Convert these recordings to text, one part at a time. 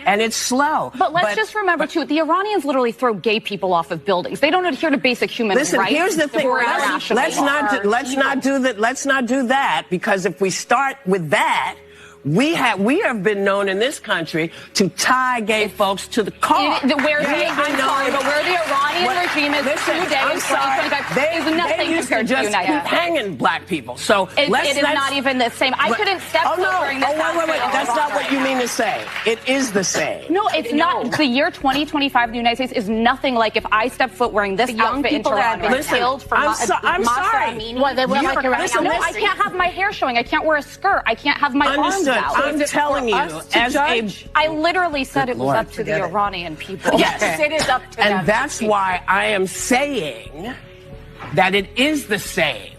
and it's slow. But let's just remember, too, the Iranians literally throw gay people off of buildings. They don't adhere to basic human rights. Listen, here's the thing. Let's not do that, because if we start with that, we have been known in this country to tie gay folks to the car. Where the Iranian regime is today in 2025 is nothing compared to the United States. Keep hanging black people. So it is not even the same. I couldn't step foot during this. Wait. That's not what you mean to say. It is the same. No, it's not. The year 2025 in the United States is nothing like if I step foot wearing this outfit in Toronto. I'm sorry. Well, they wear like listen, no, I can't have my hair showing. I can't wear a skirt. I can't have my arms out. I'm telling you, I literally said it was up to the Iranian people. Yes, it is up to them. And that's why I am saying that it is the same.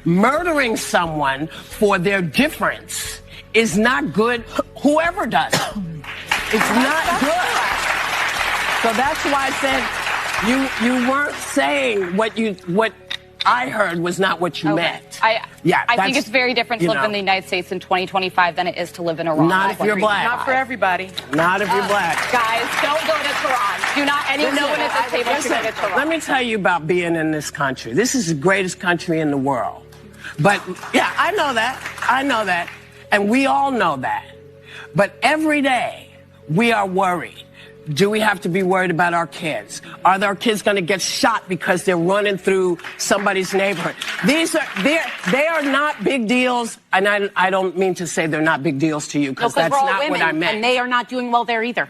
Murdering someone for their difference is not good, whoever does it. It's not good. So that's why I said you weren't saying what I heard was not what you meant. I think it's very different to live in the United States in 2025 than it is to live in Iran. Not if you're black. Not for everybody. Not if you're black. Guys, don't go to Tehran. Do not anyone at this table should go to Tehran. Let me tell you about being in this country. This is the greatest country in the world. But, yeah, I know that. And we all know that. But every day, we are worried. Do we have to be worried about our kids? Are our kids going to get shot because they're running through somebody's neighborhood? They are not big deals, and I don't mean to say they're not big deals to you, because that's not what I meant. And they are not doing well there either.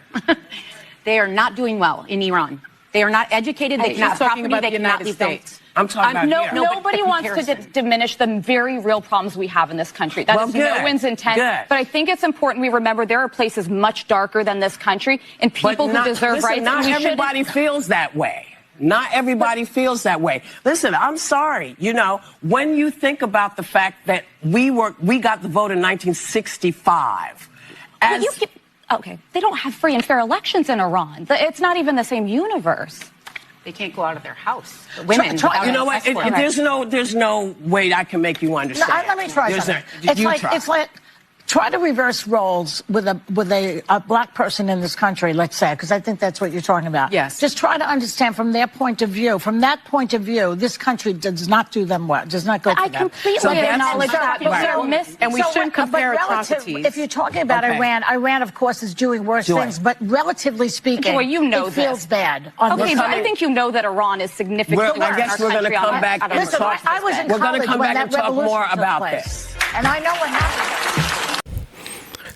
They are not doing well in Iran. They are not educated. They cannot property. They cannot leave States. I'm talking about here. Nobody wants to diminish the very real problems we have in this country. That is no one's intent. But I think it's important we remember there are places much darker than this country and people who deserve rights. Not everybody feels that way. Not everybody feels that way. Listen, I'm sorry. You know, when you think about the fact that we got the vote in 1965. Okay, they don't have free and fair elections in Iran. It's not even the same universe. They can't go out of their house. The women. You know what? There's no way I can make you understand. No, let me try something. It's like try to reverse roles with a black person in this country, let's say, because I think that's what you're talking about. Yes. Just try to understand from their point of view. From that point of view, this country does not do them well. Does not go for them. I completely acknowledge that. And we shouldn't compare atrocities. If you're talking about Iran, of course, is doing worse things. But relatively speaking, it feels bad. Okay, but I think you know that Iran is significantly I guess we're going to come back and talk. We're going to come back and talk more about this. And I know what happened.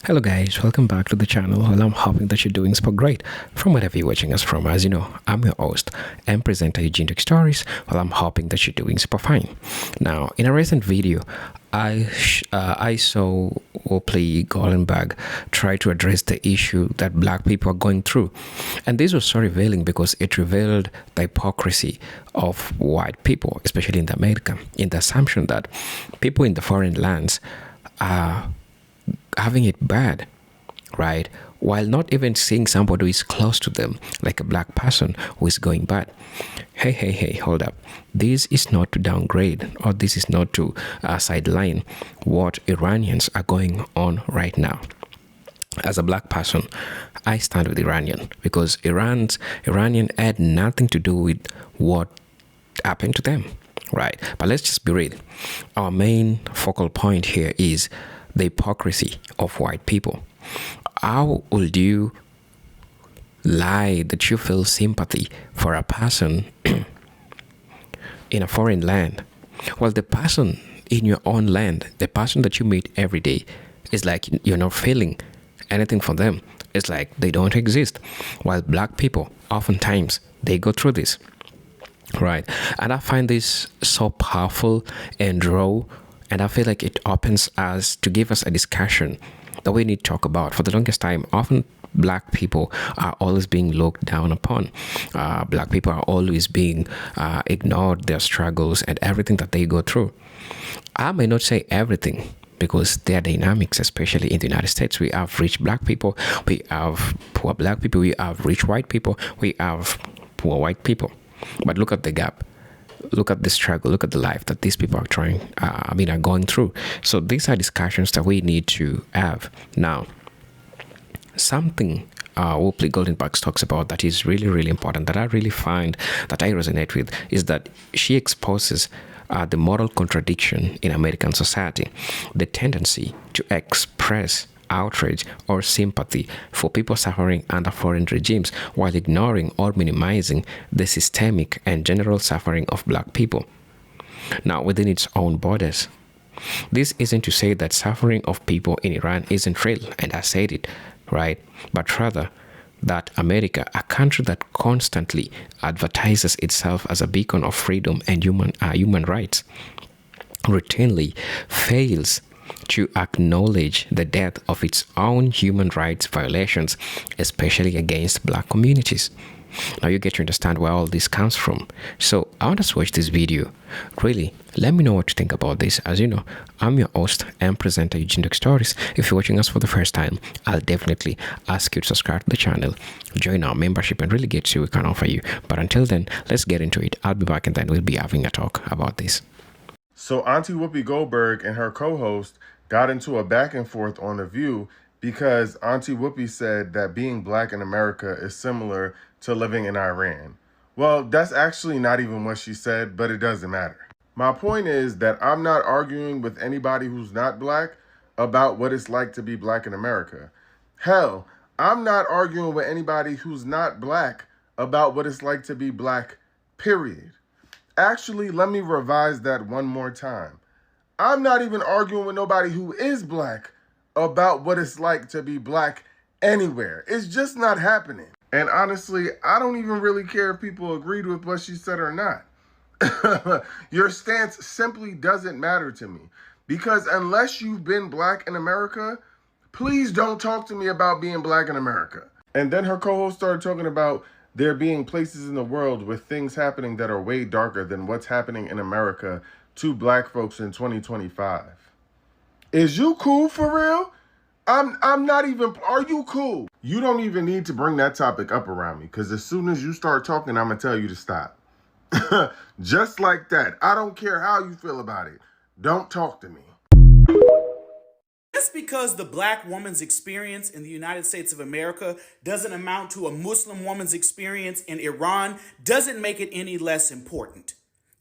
Hello guys, welcome back to the channel. Well, I'm hoping that you're doing super great from wherever you're watching us from. As you know, I'm your host and presenter Eugene Tech Stories. Well, I'm hoping that you're doing super fine. Now, in a recent video, I saw Whoopi Goldenberg try to address the issue that black people are going through. And this was so revealing because it revealed the hypocrisy of white people, especially in America, in the assumption that people in the foreign lands are having it bad, right? While not even seeing somebody who is close to them, like a black person who is going bad. Hey, hold up. This is not to downgrade, or this is not to sideline what Iranians are going on right now. As a black person, I stand with Iranian because Iranian had nothing to do with what happened to them, right? But let's just be real. Our main focal point here is the hypocrisy of white people. How would you lie that you feel sympathy for a person in a foreign land? Well, the person in your own land, the person that you meet every day, is like you're not feeling anything for them. It's like they don't exist. While black people, oftentimes, they go through this, right? And I find this so powerful and raw. And I feel like it opens us to give us a discussion that we need to talk about. For the longest time, often black people are always being looked down upon. Black people are always being ignored, their struggles and everything that they go through. I may not say everything because there are dynamics, especially in the United States. We have rich black people, we have poor black people, we have rich white people, we have poor white people. But look at the gap. Look at the struggle, look at the life that these people are going through. So these are discussions that we need to have. Now, something Whoopi Goldenberg talks about that is really, really important, that I really find that I resonate with, is that she exposes the moral contradiction in American society, the tendency to express outrage or sympathy for people suffering under foreign regimes while ignoring or minimizing the systemic and general suffering of black people. Now, within its own borders. This isn't to say that suffering of people in Iran isn't real, and I said it, right? But rather that America, a country that constantly advertises itself as a beacon of freedom and human rights, routinely fails to acknowledge the depth of its own human rights violations, especially against black communities. Now you get to understand where all this comes from. So I want us to watch this video. Really, let me know what you think about this. As you know, I'm your host and presenter, Eugene Stories. If you're watching us for the first time, I'll definitely ask you to subscribe to the channel, join our membership, and really get to what we can offer you. But until then, let's get into it. I'll be back and then we'll be having a talk about this. So Auntie Whoopi Goldberg and her co-host got into a back and forth on The View because Auntie Whoopi said that being black in America is similar to living in Iran. Well, that's actually not even what she said, but it doesn't matter. My point is that I'm not arguing with anybody who's not black about what it's like to be black in America. Hell, I'm not arguing with anybody who's not black about what it's like to be black, period. Actually, let me revise that one more time. I'm not even arguing with nobody who is black about what it's like to be black anywhere. It's just not happening. And honestly, I don't even really care if people agreed with what she said or not. Your stance simply doesn't matter to me. Because unless you've been black in America, please don't talk to me about being black in America. And then her co-host started talking about there being places in the world with things happening that are way darker than what's happening in America to black folks in 2025. Is you cool for real? I'm not even, are you cool? You don't even need to bring that topic up around me, because as soon as you start talking, I'm going to tell you to stop. Just like that. I don't care how you feel about it. Don't talk to me. Just because the black woman's experience in the United States of America doesn't amount to a Muslim woman's experience in Iran doesn't make it any less important.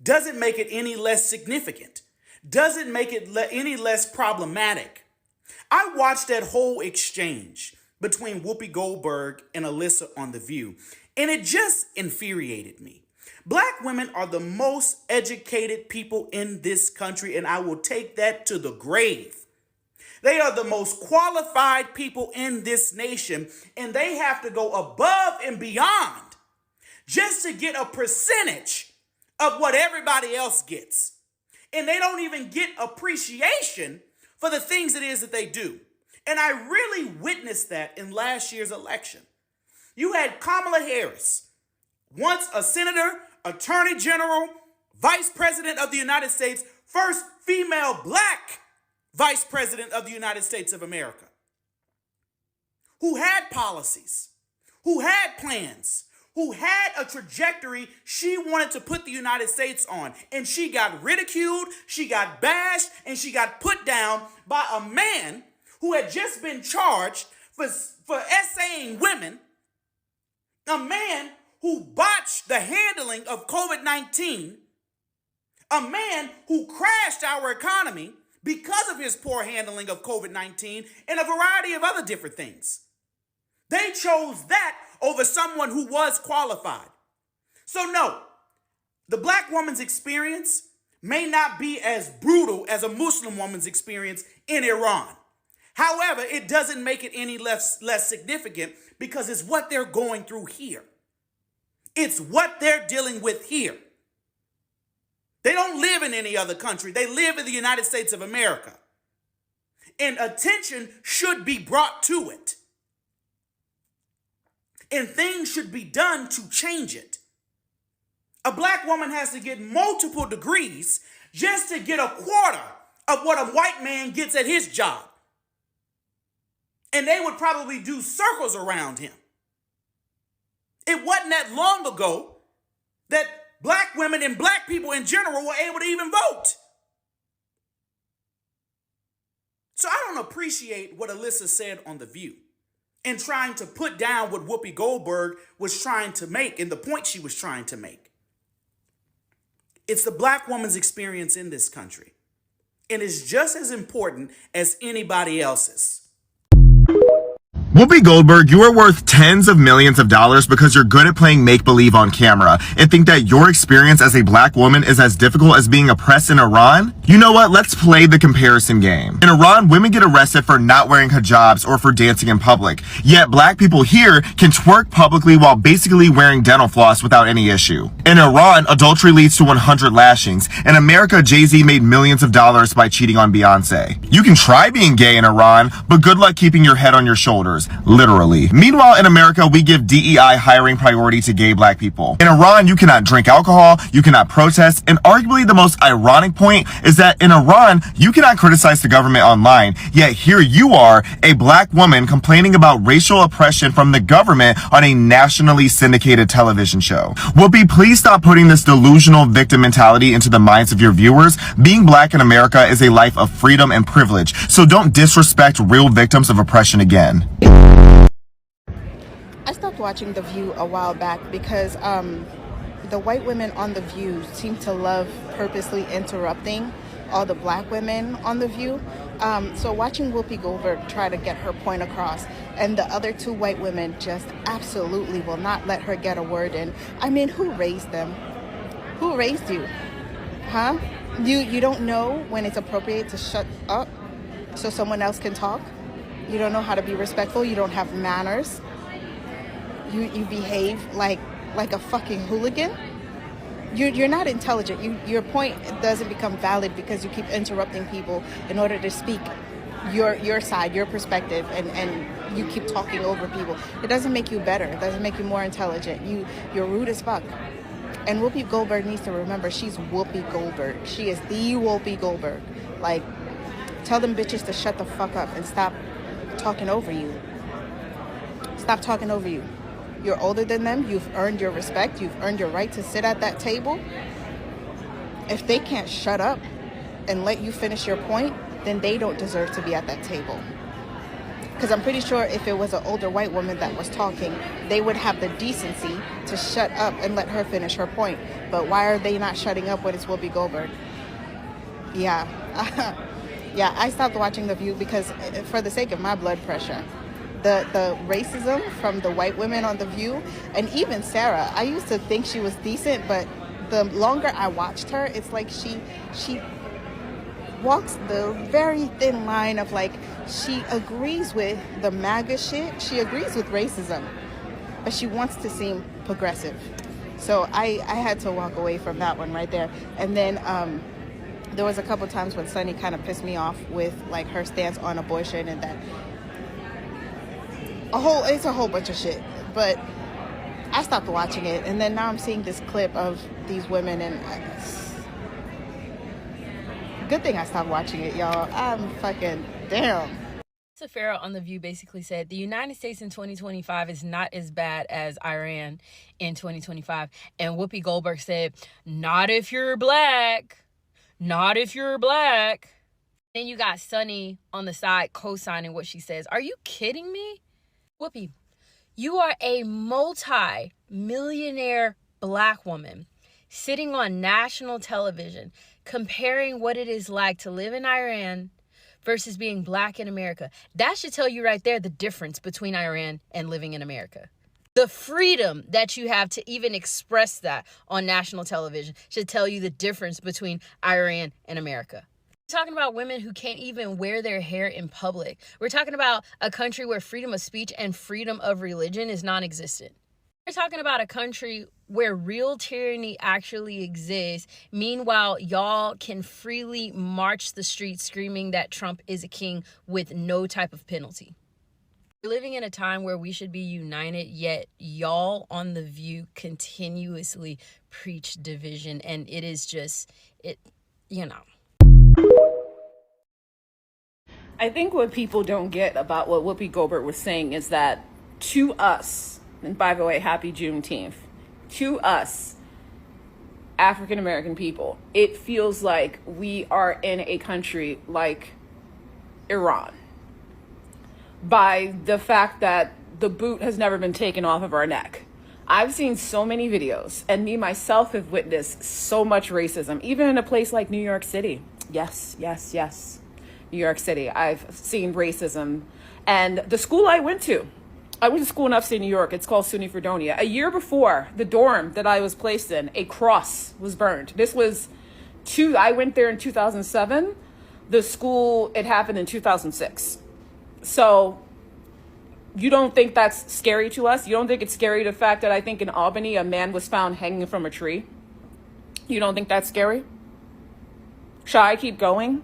Doesn't make it any less significant. Doesn't make it any less problematic. I watched that whole exchange between Whoopi Goldberg and Alyssa on The View, and it just infuriated me. Black women are the most educated people in this country, and I will take that to the grave. They are the most qualified people in this nation, and they have to go above and beyond just to get a percentage of what everybody else gets. And they don't even get appreciation for the things it is that they do. And I really witnessed that in last year's election. You had Kamala Harris, once a senator, attorney general, vice president of the United States, first female black vice president of the United States of America, who had policies, who had plans, who had a trajectory she wanted to put the United States on. And she got ridiculed, she got bashed, and she got put down by a man who had just been charged for essaying women, a man who botched the handling of COVID-19, a man who crashed our economy because of his poor handling of COVID-19 and a variety of other different things. They chose that over someone who was qualified. So no, the black woman's experience may not be as brutal as a Muslim woman's experience in Iran. However, it doesn't make it any less significant because it's what they're going through here. It's what they're dealing with here. They don't live in any other country. They live in the United States of America. And attention should be brought to it. And things should be done to change it. A black woman has to get multiple degrees just to get a quarter of what a white man gets at his job. And they would probably do circles around him. It wasn't that long ago that black women and black people in general were able to even vote. So I don't appreciate what Alyssa said on The View. and trying to put down what Whoopi Goldberg was trying to make and the point she was trying to make. It's the black woman's experience in this country, and it's just as important as anybody else's. Whoopi Goldberg, you are worth tens of millions of dollars because you're good at playing make-believe on camera and think that your experience as a black woman is as difficult as being oppressed in Iran? You know what? Let's play the comparison game. In Iran, women get arrested for not wearing hijabs or for dancing in public. Yet black people here can twerk publicly while basically wearing dental floss without any issue. In Iran, adultery leads to 100 lashings. In America, Jay-Z made millions of dollars by cheating on Beyonce. You can try being gay in Iran, but good luck keeping your head on your shoulders. Literally. Meanwhile, in America, we give DEI hiring priority to gay black people. In Iran, you cannot drink alcohol, you cannot protest, and arguably the most ironic point is that in Iran, you cannot criticize the government online, yet here you are, a black woman complaining about racial oppression from the government on a nationally syndicated television show. Whoopi, please stop putting this delusional victim mentality into the minds of your viewers. Being black in America is a life of freedom and privilege, so don't disrespect real victims of oppression again. I stopped watching The View a while back because the white women on The View seem to love purposely interrupting all the black women on The View. So watching Whoopi Goldberg try to get her point across and the other two white women just absolutely will not let her get a word in. I mean, who raised them? Who raised you? Huh? You don't know when it's appropriate to shut up so someone else can talk? You don't know how to be respectful? You don't have manners? You behave like a fucking hooligan? You're not intelligent. Your point doesn't become valid because you keep interrupting people in order to speak your side, your perspective, and you keep talking over people. It doesn't make you better. It doesn't make you more intelligent. You're rude as fuck. And Whoopi Goldberg needs to remember she's Whoopi Goldberg. She is the Whoopi Goldberg. Like, tell them bitches to shut the fuck up and stop talking over you. Stop talking over you. You're older than them. You've earned your respect. You've earned your right to sit at that table. If they can't shut up and let you finish your point, then they don't deserve to be at that table. Because I'm pretty sure if it was an older white woman that was talking, they would have the decency to shut up and let her finish her point. But why are they not shutting up when it's Whoopi Goldberg? Yeah. Yeah, I stopped watching The View because for the sake of my blood pressure. The racism from the white women on The View, and even Sarah, I used to think she was decent, but the longer I watched her, it's like she walks the very thin line of like, she agrees with the MAGA shit, she agrees with racism, but she wants to seem progressive. So I had to walk away from that one right there. And then there was a couple times when Sunny kind of pissed me off with like her stance on abortion and that. It's a whole bunch of shit, but I stopped watching it, and then now I'm seeing this clip of these women, and good thing I stopped watching it, y'all. I'm fucking damn. Farrah on The View basically said the United States in 2025 is not as bad as Iran in 2025, and Whoopi Goldberg said, "Not if you're black, not if you're black." Then you got Sunny on the side co-signing what she says. Are you kidding me? Whoopi, you are a multi-millionaire black woman sitting on national television comparing what it is like to live in Iran versus being black in America. That should tell you right there the difference between Iran and living in America. The freedom that you have to even express that on national television should tell you the difference between Iran and America. We're talking about women who can't even wear their hair in public. We're talking about a country where freedom of speech and freedom of religion is non-existent. We're talking about a country where real tyranny actually exists. Meanwhile, y'all can freely march the streets screaming that Trump is a king with no type of penalty. We're living in a time where we should be united, yet y'all on The View continuously preach division, and it is just, you know. I think what people don't get about what Whoopi Goldberg was saying is that to us, and by the way, happy Juneteenth, to us, African American people, it feels like we are in a country like Iran. by the fact that the boot has never been taken off of our neck. I've seen so many videos, and me myself have witnessed so much racism, even in a place like New York City. Yes, yes, yes. New York City. I've seen racism. And the school I went to school in upstate New York. It's called SUNY Fredonia. A year before, the dorm that I was placed in, a cross was burned. I went there in 2007. The school, it happened in 2006. So you don't think that's scary to us? You don't think it's scary the fact that I think in Albany, a man was found hanging from a tree? You don't think that's scary? Shall I keep going?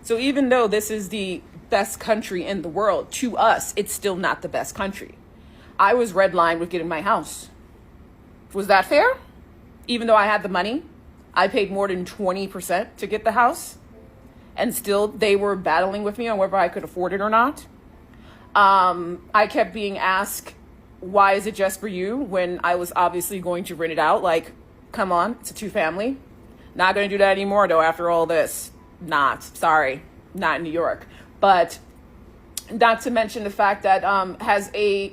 So even though this is the best country in the world, to us, it's still not the best country. I was redlined with getting my house. Was that fair? Even though I had the money, I paid more than 20% to get the house, and still they were battling with me on whether I could afford it or not. I kept being asked, why is it just for you, when I was obviously going to rent it out? Like, come on, it's a 2-family. Not going to do that anymore, though, after all this. Sorry, not in New York. But not to mention the fact that has a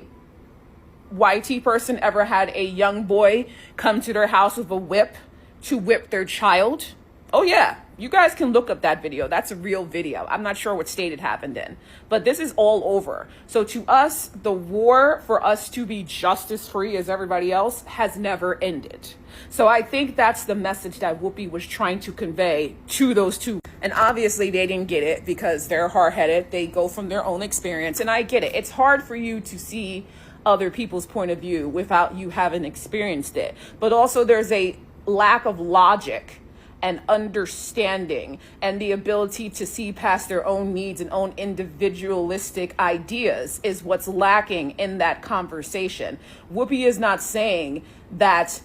YT person ever had a young boy come to their house with a whip to whip their child? Oh, yeah. You guys can look up that video. That's a real video. I'm not sure what state it happened in, but this is all over. So to us, the war for us to be just as free as everybody else has never ended. So I think that's the message that Whoopi was trying to convey to those two. And obviously they didn't get it because they're hard-headed. They go from their own experience. And I get it. It's hard for you to see other people's point of view without you having experienced it. But also there's a lack of logic and understanding and the ability to see past their own needs and own individualistic ideas is what's lacking in that conversation. Whoopi is not saying that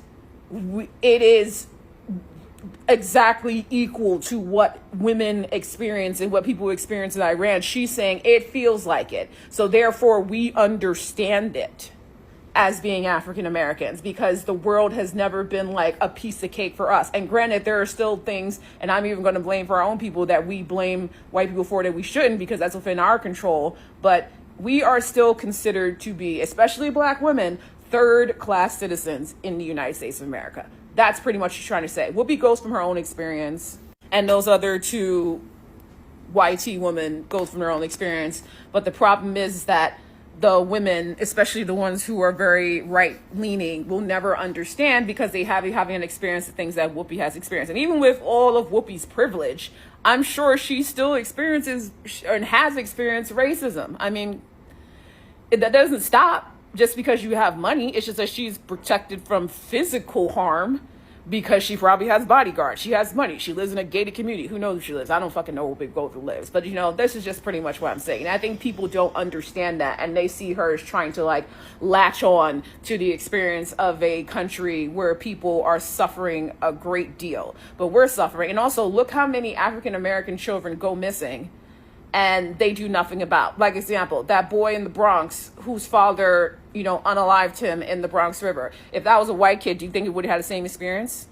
it is exactly equal to what women experience and what people experience in Iran. She's saying it feels like it. So therefore we understand it as being African Americans, because the world has never been like a piece of cake for us. And granted, there are still things, and I'm even going to blame for our own people, that we blame white people for that we shouldn't, because that's within our control. But we are still considered to be, especially Black women, third-class citizens in the United States of America. That's pretty much what she's trying to say. Whoopi goes from her own experience, and those other two YT women goes from their own experience. But the problem is that the women, especially the ones who are very right-leaning, will never understand because they haven't experienced the things that Whoopi has experienced. And even with all of Whoopi's privilege, I'm sure she still experiences and has experienced racism. I mean, that doesn't stop just because you have money. It's just that she's protected from physical harm because she probably has bodyguards. She has money. She lives in a gated community. Who knows where she lives? I don't fucking know where Big Goldie lives. But, you know, this is just pretty much what I'm saying. And I think people don't understand that. And they see her as trying to, like, latch on to the experience of a country where people are suffering a great deal. But we're suffering. And also, look how many African-American children go missing and they do nothing about. Like, example, that boy in the Bronx whose father, you know, unalived him in the Bronx River. If that was a white kid, do you think he would have had the same experience?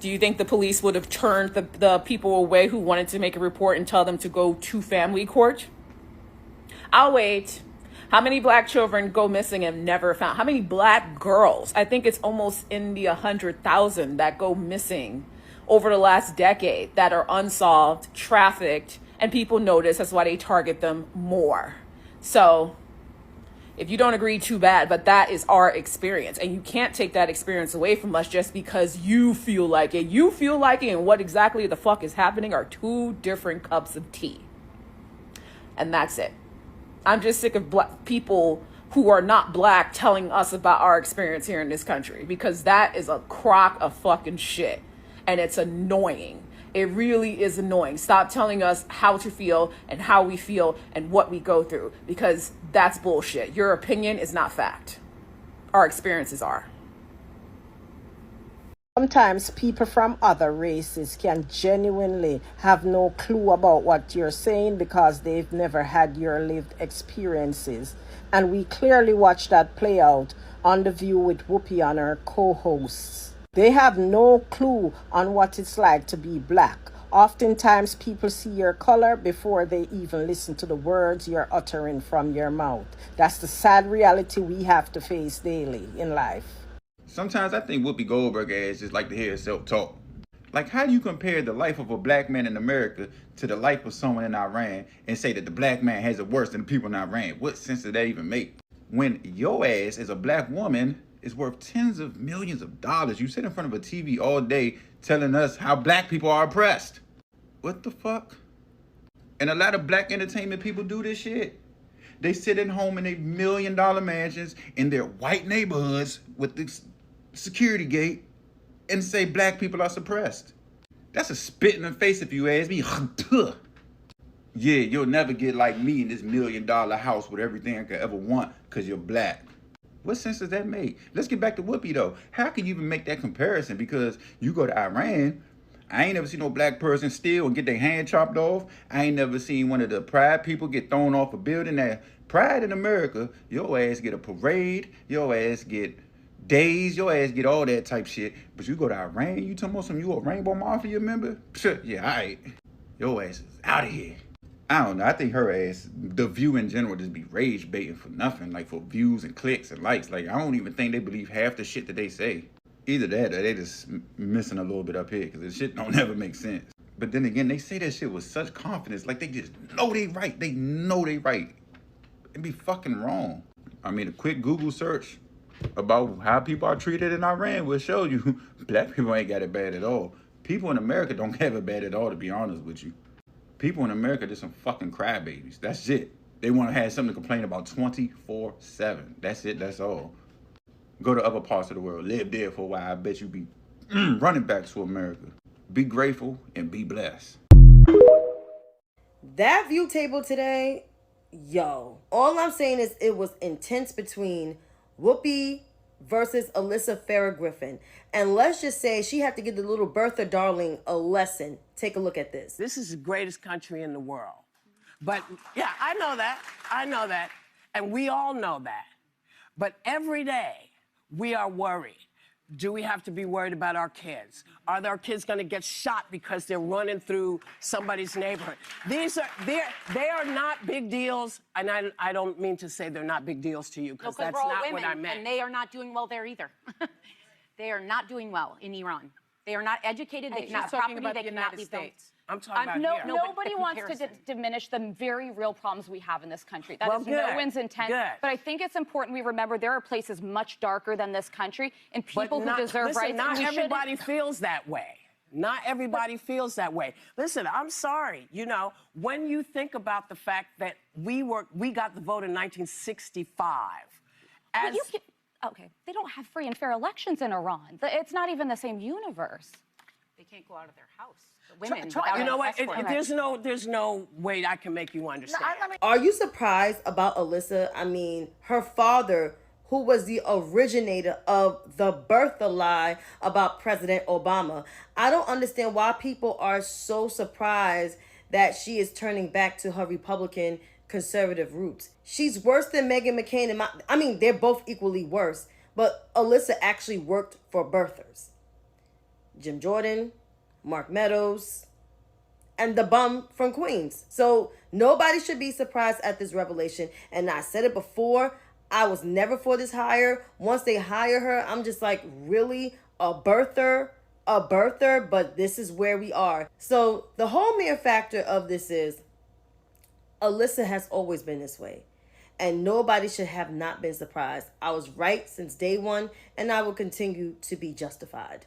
Do you think the police would have turned the people away who wanted to make a report and tell them to go to family court? I'll wait. How many Black children go missing and never found? How many Black girls? I think it's almost in the 100,000 that go missing over the last decade that are unsolved, trafficked, and people notice. That's why they target them more. So if you don't agree, too bad, but that is our experience. And you can't take that experience away from us just because you feel like it. You feel like it and what exactly the fuck is happening are two different cups of tea. And that's it. I'm just sick of people who are not Black telling us about our experience here in this country, because that is a crock of fucking shit. And it's annoying. It really is annoying. Stop telling us how to feel and how we feel and what we go through, because that's bullshit. Your opinion is not fact. Our experiences are. Sometimes people from other races can genuinely have no clue about what you're saying because they've never had your lived experiences. And we clearly watched that play out on The View with Whoopi and her co-hosts. They have no clue on what it's like to be Black Oftentimes, people see your color before they even listen to the words you're uttering from your mouth. That's the sad reality we have to face daily in life. Sometimes I think Whoopi Goldberg ass just like to hear herself talk. Like, how do you compare the life of a black man in America to the life of someone in Iran and say that the black man has it worse than the people in Iran? What sense does that even make? When your ass as a black woman is worth tens of millions of dollars, you sit in front of a TV all day telling us how black people are oppressed. What the fuck? And a lot of black entertainment people do this shit. They sit at home in their $1 million mansions in their white neighborhoods with this security gate and say black people are suppressed. That's a spit in the face if you ask me. Yeah, you'll never get like me in this $1 million house with everything I could ever want because you're black. What sense does that make? Let's get back to Whoopi though. How can you even make that comparison? Because you go to Iran, I ain't never seen no black person steal and get their hand chopped off. I ain't never seen one of the Pride people get thrown off a building. That Pride in America, your ass get a parade, your ass get days, your ass get all that type shit. But you go to Iran, you talking about some, you a Rainbow Mafia member? Yeah, all right. Your ass is out of here. I don't know. I think her ass, The View in general, just be rage baiting for nothing, like for views and clicks and likes. Like, I don't even think they believe half the shit that they say. Either that or they just missing a little bit up here because the shit don't never make sense. But then again, they say that shit with such confidence, like they just know they right. They know they right. It'd be fucking wrong. I mean, a quick Google search about how people are treated in Iran will show you black people ain't got it bad at all. People in America don't have it bad at all, to be honest with you. People in America just some fucking crybabies. That's it. They want to have something to complain about 24/7. That's it. That's all. Go to other parts of the world. Live there for a while. I bet you be running back to America. Be grateful and be blessed. That view table today, yo. All I'm saying is it was intense between Whoopi versus Alyssa Farrah Griffin. And let's just say she had to give the little Bertha Darling a lesson. Take a look at this. This is the greatest country in the world. But, yeah, I know that. I know that. And we all know that. But every day, we are worried. Do we have to be worried about our kids? Are our kids going to get shot because they're running through somebody's neighborhood? They are not big deals, and I don't mean to say they're not big deals to you, because that's not women, what I meant. And they are not doing well there either. They are not doing well in Iran. They are not educated. They cannot have property. They cannot leave them. I'm talking about here. Nobody wants to diminish the very real problems we have in this country. That is no one's intent. But I think it's important we remember there are places much darker than this country and people who deserve rights. Not everybody feels that way. Not everybody feels that way. Listen, I'm sorry. You know, when you think about the fact that we got the vote in 1965. Okay, they don't have free and fair elections in Iran. It's not even the same universe. They can't go out of their house. The women. You know what? There's no way I can make you understand. Are you surprised about Alyssa? I mean, her father, who was the originator of the Bertha lie about President Obama. I don't understand why people are so surprised that she is turning back to her Republican conservative roots. She's worse than Meghan McCain. I mean, they're both equally worse. But Alyssa actually worked for birthers. Jim Jordan, Mark Meadows, and the bum from Queens. So nobody should be surprised at this revelation. And I said it before, I was never for this hire. Once they hire her, I'm just like, really? A birther? But this is where we are. So the whole mere factor of this is Alyssa has always been this way. And nobody should have not been surprised. I was right since day one, and I will continue to be justified.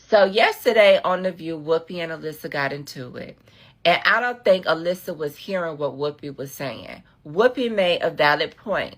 So yesterday on The View, Whoopi and Alyssa got into it. And I don't think Alyssa was hearing what Whoopi was saying. Whoopi made a valid point.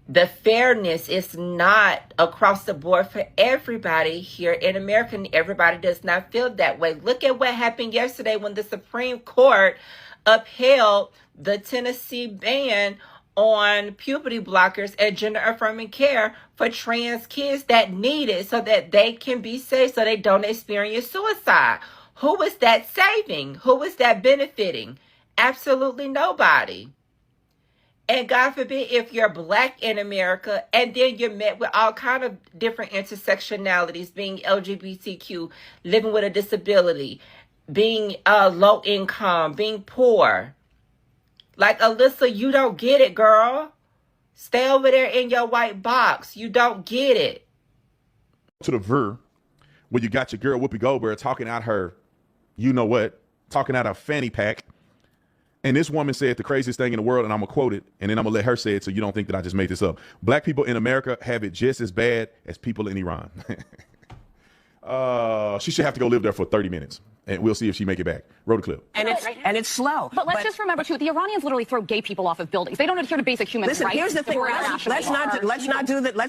The fairness is not across the board for everybody here in America. And everybody does not feel that way. Look at what happened yesterday when the Supreme Court upheld the Tennessee ban on puberty blockers and gender affirming care for trans kids that need it so that they can be safe, so they don't experience suicide. Who is that saving? Who is that benefiting? Absolutely nobody. And God forbid if you're black in America and then you're met with all kind of different intersectionalities, being LGBTQ, living with a disability, being low income, being poor. Like, Alyssa, you don't get it, girl. Stay over there in your white box. You don't get it. To the ver, where you got your girl Whoopi Goldberg talking out her, you know what, talking out her fanny pack. And this woman said the craziest thing in the world, and I'm going to quote it, and then I'm going to let her say it so you don't think that I just made this up. Black people in America have it just as bad as people in Iran. She should have to go live there for 30 minutes, and we'll see if she make it back. Roll the clip. And it's slow. But let's just remember, too, the Iranians literally throw gay people off of buildings. They don't adhere to basic human rights. Listen, here's the thing. Let's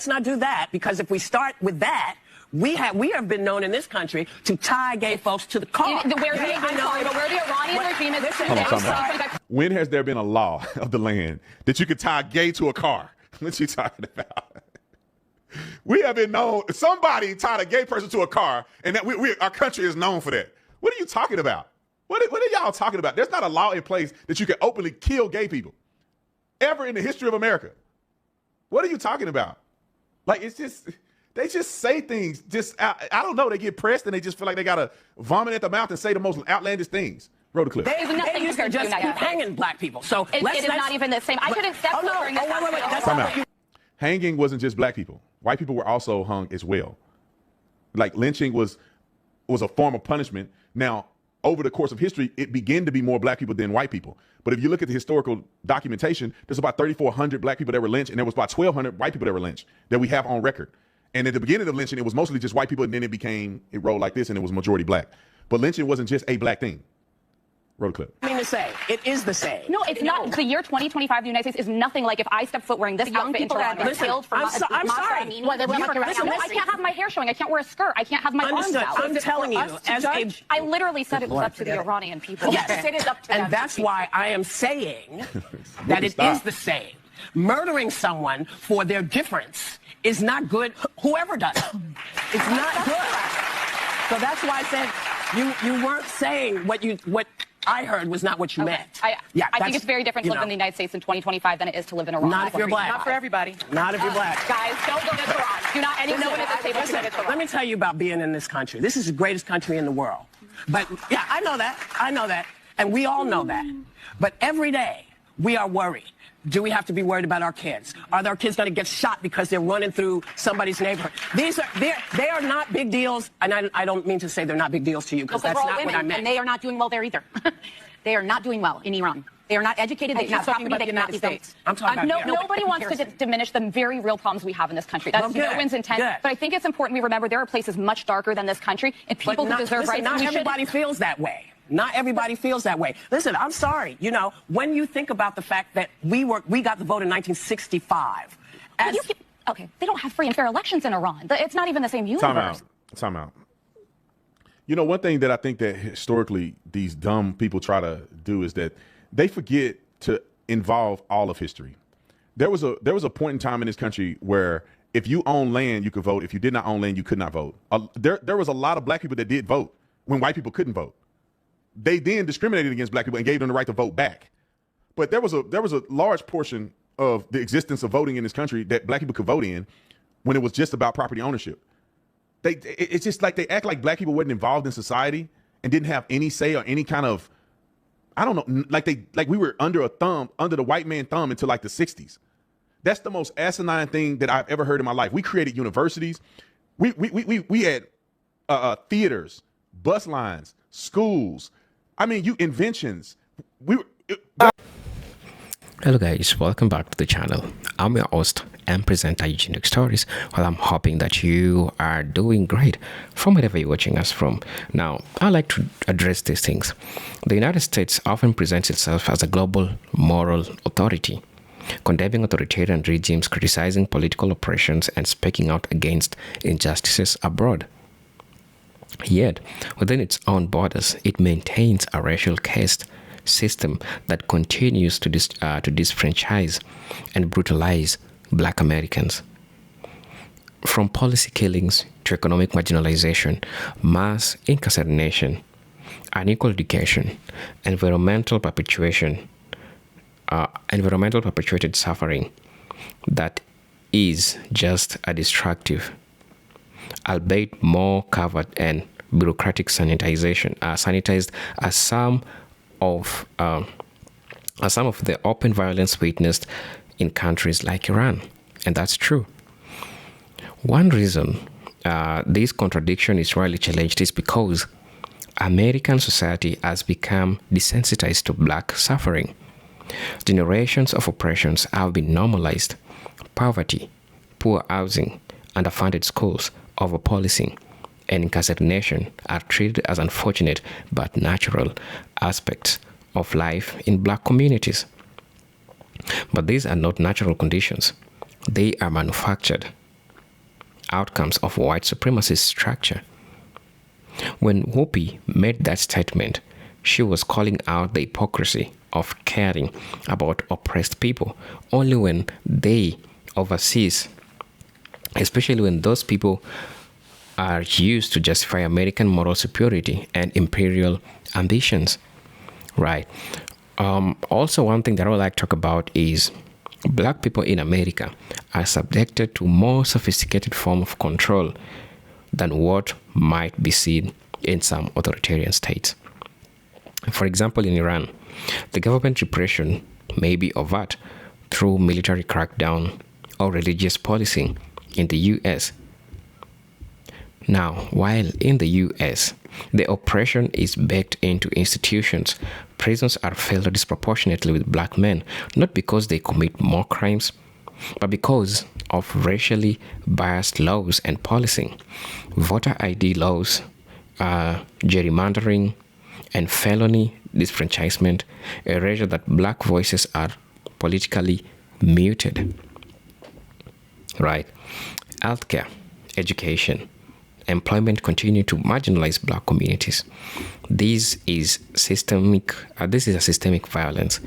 not do that, because if we start with that, we have been known in this country to tie gay folks to the car. Where the Iranian regime is today. When has there been a law of the land that you could tie gay to a car? What you talking about? We have been known, somebody tied a gay person to a car, and that our country is known for that. What are you talking about? What are y'all talking about? There's not a law in place that you can openly kill gay people ever in the history of America. What are you talking about? Like, it's just, they just say things. Just I don't know. They get pressed and they just feel like they gotta vomit at the mouth and say the most outlandish things. Roll the clip. They used to just keep hanging black people. So it is not even the same. I could accept during this. Time out. Hanging wasn't just black people. White people were also hung as well. Like, lynching was a form of punishment. Now, over the course of history, it began to be more black people than white people. But if you look at the historical documentation, there's about 3,400 black people that were lynched, and there was about 1,200 white people that were lynched that we have on record. And at the beginning of lynching, it was mostly just white people, and then it rolled like this, and it was majority black. But lynching wasn't just a black thing. Roll the clip. I mean to say, it is the same. No, it's not. The year 2025 in the United States is nothing like if I step foot wearing this outfit into Toronto. Killed for I'm sorry. I can't have my hair showing. I can't wear a skirt. I can't have my arms out. I'm telling you, I literally said it was up to the Iranian people. Yes, it is up to them. And that's why I am saying that it is the same. Murdering someone for their difference is not good. Whoever does it, it's not good. So that's why I said you weren't saying what I heard was not what you meant. I think it's very different to live in the United States in 2025 than it is to live in Iran. Not if you're black. Not for everybody. Not if you're black. Guys, don't go to Iran. Do not anyone at the table go to Iran. Let me tell you about being in this country. This is the greatest country in the world. But yeah, I know that. And we all know that. But every day we are worried. Do we have to be worried about our kids? Are our kids going to get shot because they're running through somebody's neighborhood? They are not big deals, and I don't mean to say they're not big deals to you, because that's not what I meant. And they are not doing well there either. They are not doing well in Iran. They are not educated. They cannot property. They cannot be States. I'm talking about nobody wants to diminish the very real problems we have in this country. That's no one's intent. But I think it's important we remember there are places much darker than this country, and people who deserve rights. Not everybody feels that way. Not everybody feels that way. Listen, I'm sorry. You know, when you think about the fact that we got the vote in 1965. Okay, they don't have free and fair elections in Iran. It's not even the same universe. Time out. You know, one thing that I think that historically these dumb people try to do is that they forget to involve all of history. There was a point in time in this country where if you own land, you could vote. If you did not own land, you could not vote. There was a lot of black people that did vote when white people couldn't vote. They then discriminated against black people and gave them the right to vote back. But there was a large portion of the existence of voting in this country that black people could vote in when it was just about property ownership. It's just like they act like black people weren't involved in society and didn't have any say or any kind of, I don't know, like we were under the white man thumb until like the 60s. That's the most asinine thing that I've ever heard in my life. We created universities. We had theaters, bus lines, schools. I mean, inventions. Hello guys, welcome back to the channel. I'm your host and presenter Eugene Stories. Well, I'm hoping that you are doing great from wherever you're watching us from. Now, I like to address these things. The United States often presents itself as a global moral authority, condemning authoritarian regimes, criticizing political oppressions, and speaking out against injustices abroad. Yet, within its own borders, it maintains a racial caste system that continues to disfranchise and brutalize black Americans. From policy killings to economic marginalization, mass incarceration, unequal education, environmental perpetuated suffering that is just a destructive, albeit more covert and bureaucratic sanitization are sanitized as some of the open violence witnessed in countries like Iran, and that's true. One reason this contradiction is rarely challenged is because American society has become desensitized to black suffering. Generations of oppressions have been normalized. Poverty, poor housing, underfunded schools, overpolicing, and incarceration are treated as unfortunate but natural aspects of life in black communities. But these are not natural conditions. They are manufactured outcomes of white supremacist structure. When Whoopi made that statement, she was calling out the hypocrisy of caring about oppressed people only when they overseas, especially when those people are used to justify American moral superiority and imperial ambitions. Right. Also, one thing that I would like to talk about is black people in America are subjected to more sophisticated form of control than what might be seen in some authoritarian states. For example, in Iran, the government repression may be overt through military crackdown or religious policing. In the US, now, while in the US, the oppression is baked into institutions, prisons are filled disproportionately with black men, not because they commit more crimes, but because of racially biased laws and policing, voter ID laws, gerrymandering, and felony disfranchisement, erasure that black voices are politically muted. Right? Healthcare, education, employment continue to marginalize black communities. This is a systemic violence.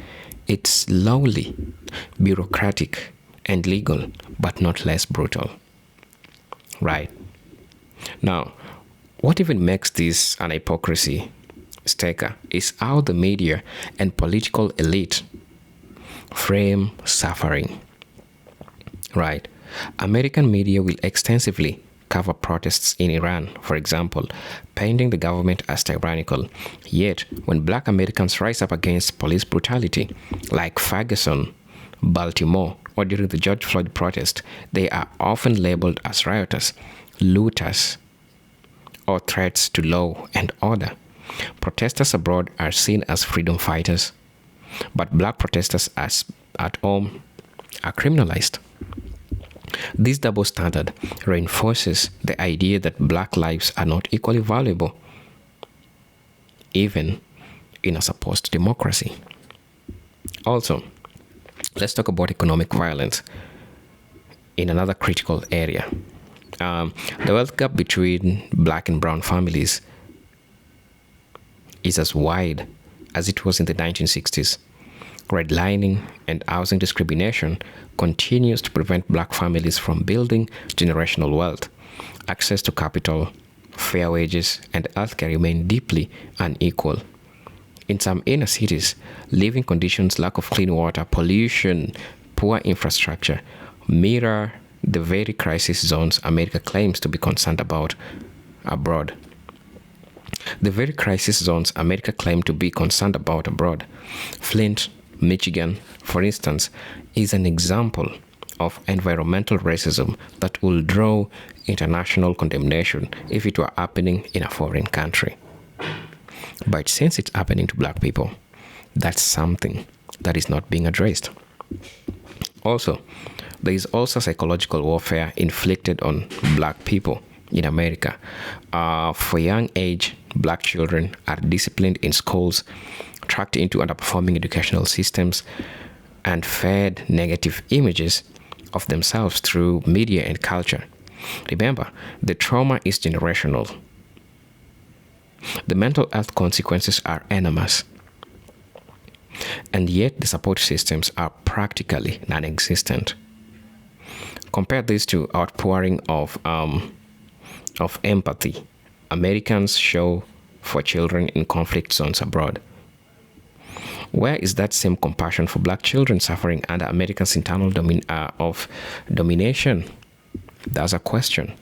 It's lowly, bureaucratic, and legal, but not less brutal. Right? Now, what even makes this an hypocrisy staker is how the media and political elite frame suffering. Right? American media will extensively cover protests in Iran, for example, painting the government as tyrannical. Yet, when black Americans rise up against police brutality, like Ferguson, Baltimore, or during the George Floyd protest, they are often labeled as rioters, looters, or threats to law and order. Protesters abroad are seen as freedom fighters, but black protesters at home are criminalized. This double standard reinforces the idea that black lives are not equally valuable, even in a supposed democracy. Also, let's talk about economic violence in another critical area. The wealth gap between black and brown families is as wide as it was in the 1960s. Redlining and housing discrimination continues to prevent black families from building generational wealth. Access to capital, fair wages, and healthcare remain deeply unequal. In some inner cities, living conditions, lack of clean water, pollution, poor infrastructure mirror the very crisis zones America claims to be concerned about abroad. The very crisis zones America claims to be concerned about abroad. Flint, Michigan, for instance, is an example of environmental racism that will draw international condemnation if it were happening in a foreign country. But since it's happening to black people, that's something that is not being addressed. Also, there is also psychological warfare inflicted on black people in America. For young age, black children are disciplined in schools, tracked into underperforming educational systems, and fed negative images of themselves through media and culture. Remember, the trauma is generational. The mental health consequences are enormous, and yet the support systems are practically non-existent. Compare this to outpouring of empathy Americans show for children in conflict zones abroad. Where is that same compassion for black children suffering under America's internal domination? That's a question.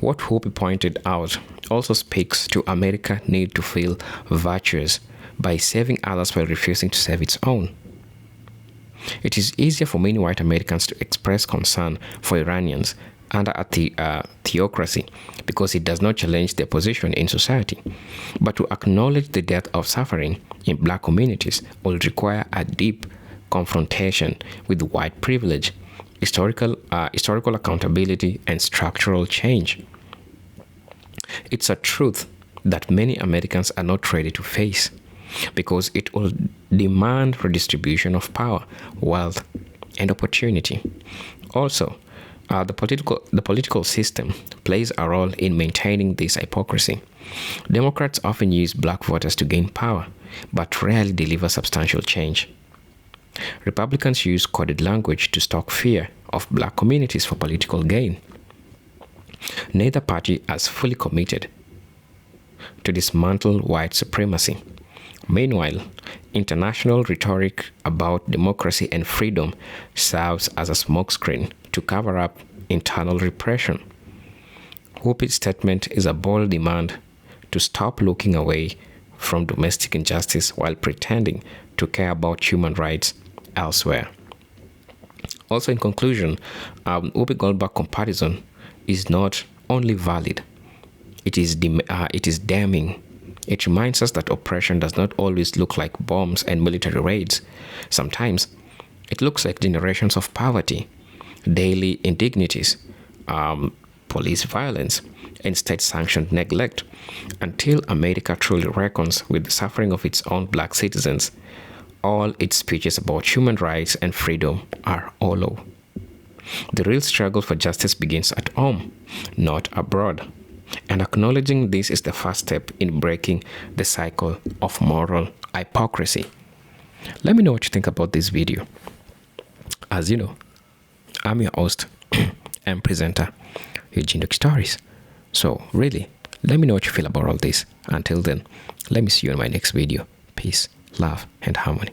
What Whoopi pointed out also speaks to America's need to feel virtuous by saving others while refusing to save its own. It is easier for many white Americans to express concern for Iranians under a theocracy because it does not challenge their position in society. But to acknowledge the death of suffering in black communities will require a deep confrontation with white privilege, historical accountability, and structural change. It's a truth that many Americans are not ready to face because it will demand redistribution of power, wealth, and opportunity. Also, the political system plays a role in maintaining this hypocrisy. Democrats often use black voters to gain power, but rarely deliver substantial change. Republicans use coded language to stoke fear of black communities for political gain. Neither party has fully committed to dismantle white supremacy. Meanwhile, international rhetoric about democracy and freedom serves as a smokescreen to cover up internal repression. Whoopi's statement is a bold demand to stop looking away from domestic injustice while pretending to care about human rights elsewhere. Also, in conclusion, Whoopi Goldberg comparison is not only valid, it is damning. It reminds us that oppression does not always look like bombs and military raids. Sometimes it looks like generations of poverty, daily indignities, police violence, and state-sanctioned neglect. Until America truly reckons with the suffering of its own black citizens, all its speeches about human rights and freedom are hollow. The real struggle for justice begins at home, not abroad. And acknowledging this is the first step in breaking the cycle of moral hypocrisy. Let me know what you think about this video. As you know, I'm your host and presenter, Eugene Stories. So really, let me know what you feel about all this. Until then, let me see you in my next video. Peace, love, and harmony.